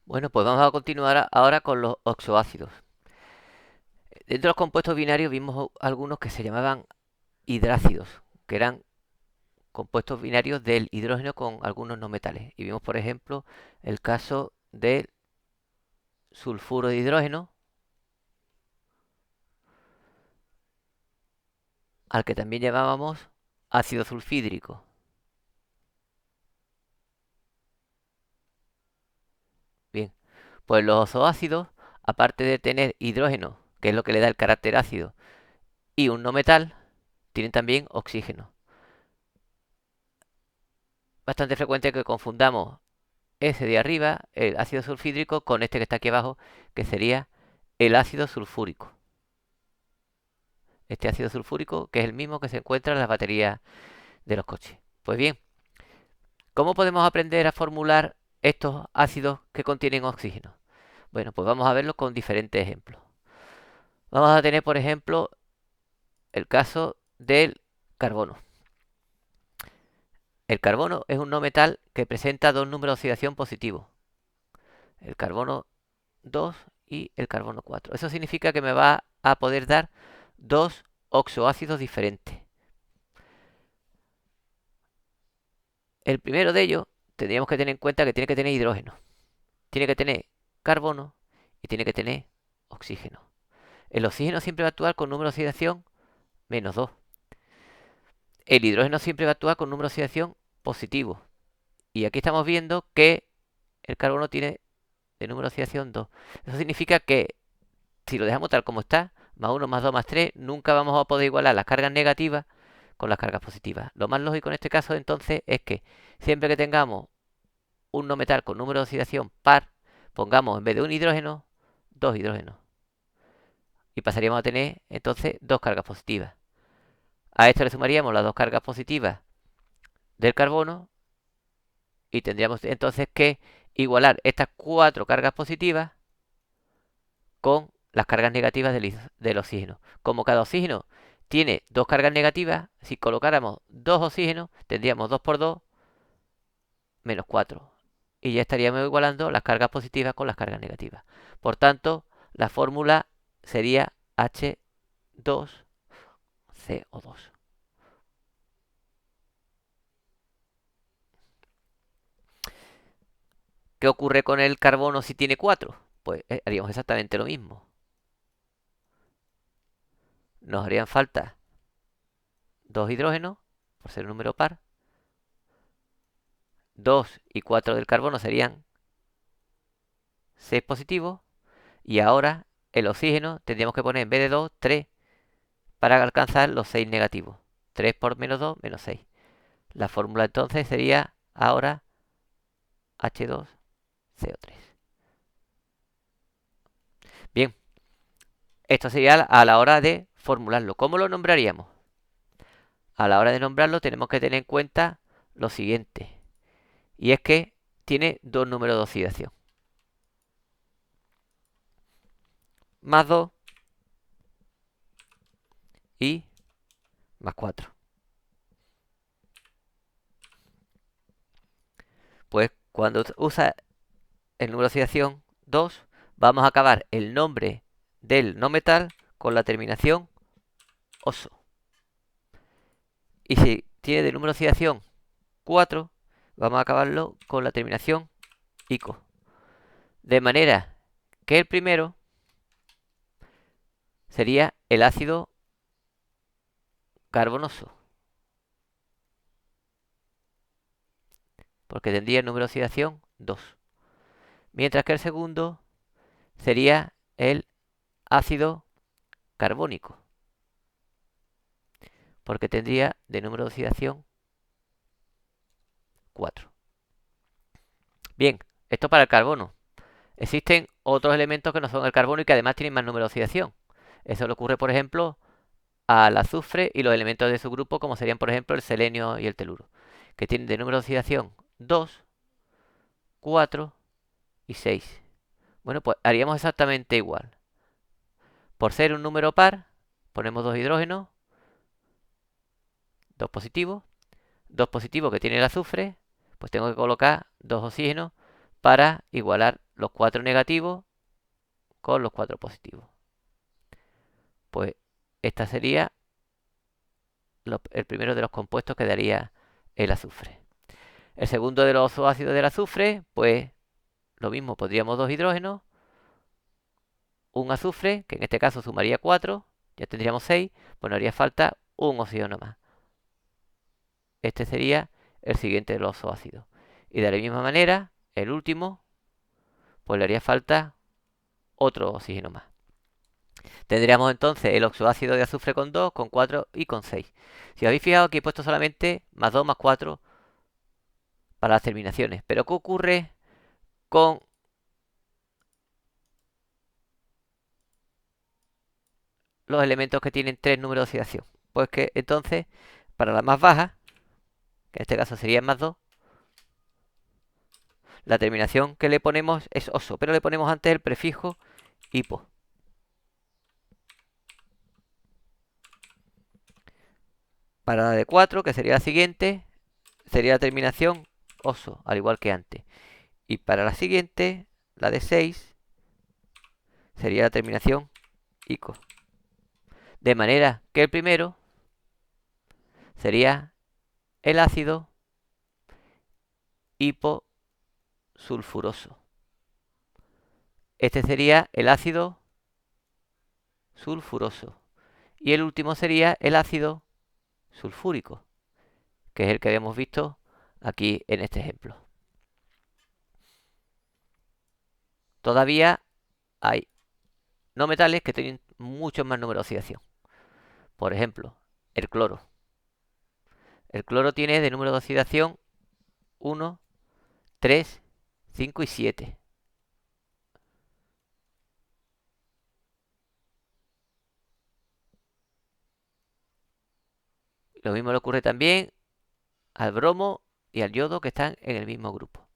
Bueno, pues vamos a continuar ahora con los oxoácidos. Dentro de los compuestos binarios vimos algunos que se llamaban hidrácidos, que eran compuestos binarios del hidrógeno con algunos no metales. Y vimos, por ejemplo, el caso del sulfuro de hidrógeno, al que también llamábamos ácido sulfídrico. Bien, pues los ozoácidos, aparte de tener hidrógeno, que es lo que le da el carácter ácido, y un no metal, tienen también oxígeno. Bastante frecuente que confundamos ese de arriba, el ácido sulfídrico, con este que está aquí abajo, que sería el ácido sulfúrico. Este ácido sulfúrico, que es el mismo que se encuentra en las baterías de los coches. Pues bien, ¿cómo podemos aprender a formular estos ácidos que contienen oxígeno? Bueno, pues vamos a verlo con diferentes ejemplos. Vamos a tener, por ejemplo, el caso del carbono. El carbono es un no metal que presenta dos números de oxidación positivos. El carbono 2 y el carbono 4. Eso significa que me va a poder dar dos oxoácidos diferentes. El primero de ellos tendríamos que tener en cuenta que tiene que tener hidrógeno, tiene que tener carbono y tiene que tener oxígeno. El oxígeno siempre va a actuar con número de oxidación -2. El hidrógeno siempre va a actuar con número de oxidación positivo. Y aquí estamos viendo que el carbono tiene de número de oxidación 2. Eso significa que si lo dejamos tal como está, +1, +2, +3, nunca vamos a poder igualar las cargas negativas con las cargas positivas. Lo más lógico en este caso entonces es que siempre que tengamos un no metal con número de oxidación par, pongamos en vez de un hidrógeno, dos hidrógenos. Y pasaríamos a tener entonces dos cargas positivas. A esto le sumaríamos las dos cargas positivas del carbono y tendríamos entonces que igualar estas cuatro cargas positivas con las cargas negativas del oxígeno. Como cada oxígeno tiene dos cargas negativas, si colocáramos dos oxígenos, tendríamos 2 por 2 -4. Y ya estaríamos igualando las cargas positivas con las cargas negativas. Por tanto, la fórmula sería H2CO2. ¿Qué ocurre con el carbono si tiene 4? Pues haríamos exactamente lo mismo. Nos harían falta dos hidrógenos, por ser un número par. 2 y 4 del carbono serían 6 positivos. Y ahora el oxígeno tendríamos que poner en vez de 2, 3 para alcanzar los 6 negativos. 3 por -2, -6. La fórmula entonces sería ahora H2CO3. Bien, esto sería a la hora de formularlo. ¿Cómo lo nombraríamos? A la hora de nombrarlo tenemos que tener en cuenta lo siguiente. Y es que tiene dos números de oxidación. +2 y +4. Pues cuando usa el número de oxidación 2, vamos a acabar el nombre del no metal con la terminación oso. Y si tiene de número de oxidación 4, vamos a acabarlo con la terminación ico. De manera que el primero sería el ácido carbonoso, porque tendría el número de oxidación 2. Mientras que el segundo sería el ácido carbónico, porque tendría de número de oxidación 4. Bien, esto para el carbono. Existen otros elementos que no son el carbono y que además tienen más número de oxidación. Eso le ocurre, por ejemplo, al azufre y los elementos de su grupo, como serían, por ejemplo, el selenio y el teluro, que tienen de número de oxidación 2, 4 y 6. Bueno, pues haríamos exactamente igual. Por ser un número par, ponemos dos hidrógenos, dos positivos que tiene el azufre, pues tengo que colocar dos oxígenos para igualar los 4 negativos con los 4 positivos. Pues esta sería el primero de los compuestos que daría el azufre. El segundo de los ácidos del azufre, pues lo mismo, podríamos 2 hidrógenos, un azufre, que en este caso sumaría 4, ya tendríamos 6, pues nos haría falta un oxígeno más. Este sería el siguiente de los ácidos. Y de la misma manera, el último, pues le haría falta otro oxígeno más. Tendríamos entonces el oxoácido de azufre con 2, con 4 y con 6. Si os habéis fijado, aquí he puesto solamente más 2 más 4 para las terminaciones. Pero ¿qué ocurre con los elementos que tienen 3 números de oxidación? Pues que entonces, para la más baja, que en este caso sería más 2, la terminación que le ponemos es oso, pero le ponemos antes el prefijo hipo. Para la de 4, que sería la siguiente, sería la terminación oso, al igual que antes. Y para la siguiente, la de 6, sería la terminación ico. De manera que el primero sería el ácido hiposulfuroso. Este sería el ácido sulfuroso. Y el último sería el ácido sulfúrico, que es el que habíamos visto aquí en este ejemplo. Todavía hay no metales que tienen muchos más números de oxidación. Por ejemplo, el cloro. El cloro tiene de número de oxidación 1, 3, 5 y 7. Lo mismo le ocurre también al bromo y al yodo, que están en el mismo grupo.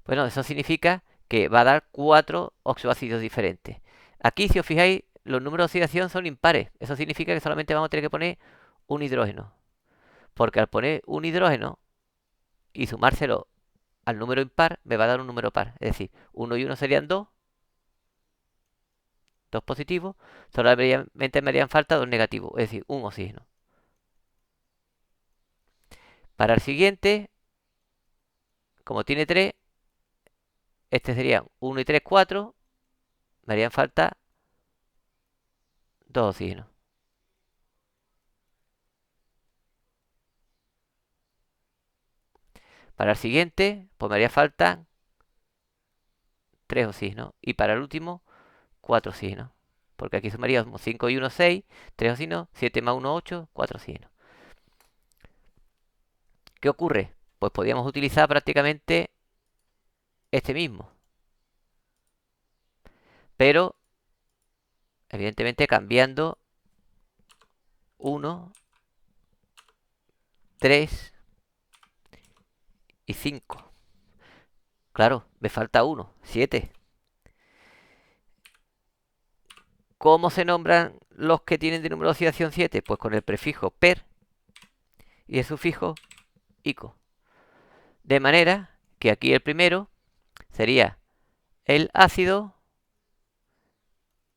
Bueno, eso significa que va a dar 4 oxoácidos diferentes. Aquí, si os fijáis, los números de oxidación son impares. Eso significa que solamente vamos a tener que poner un hidrógeno. Porque al poner un hidrógeno y sumárselo al número impar, me va a dar un número par. Es decir, 1 y 1 serían 2, 2 positivos. Solamente me harían falta 2 negativos, es decir, un oxígeno. Para el siguiente, como tiene 3, este serían 1 y 3, 4. Me harían falta 2 oxígenos. Para el siguiente, pues me haría falta 3 oxígenos. Y para el último, 4 oxígenos. Porque aquí sumaríamos 5 y 1, 6, 3 oxígenos, 7 más 1, 8, 4 oxígenos. ¿Qué ocurre? Pues podríamos utilizar prácticamente este mismo. Pero, evidentemente, cambiando 1, 3 y 5. Claro, me falta 1, 7. ¿Cómo se nombran los que tienen de número de oxidación 7? Pues con el prefijo per y el sufijo ico. De manera que aquí el primero sería el ácido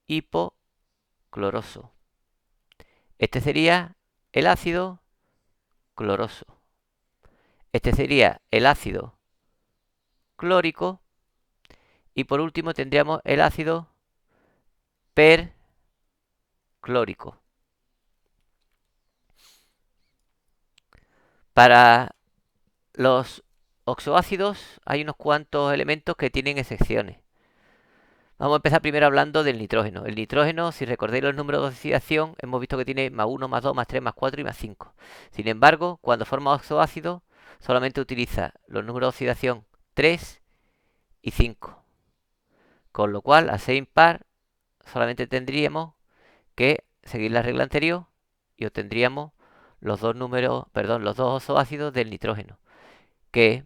hipocloroso. Este sería el ácido cloroso. Este sería el ácido clórico. Y por último tendríamos el ácido perclórico. Para los oxoácidos hay unos cuantos elementos que tienen excepciones. Vamos a empezar primero hablando del nitrógeno. El nitrógeno, si recordáis los números de oxidación, hemos visto que tiene más 1, más 2, más 3, más 4 y más 5. Sin embargo, cuando forma oxoácido, solamente utiliza los números de oxidación 3 y 5. Con lo cual, al ser impar, solamente tendríamos que seguir la regla anterior y obtendríamos los dos oxoácidos del nitrógeno. Que,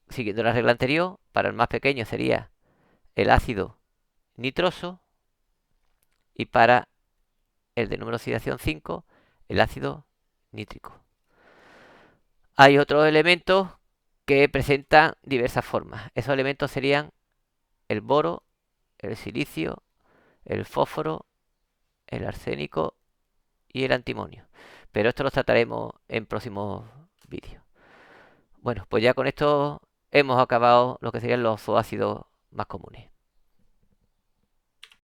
siguiendo la regla anterior, para el más pequeño sería el ácido nitroso y para el de número de oxidación 5, el ácido nítrico. Hay otros elementos que presentan diversas formas. Esos elementos serían el boro, el silicio, el fósforo, el arsénico y el antimonio. Pero esto lo trataremos en próximos vídeos. Bueno, pues ya con esto hemos acabado lo que serían los zooácidos más comunes.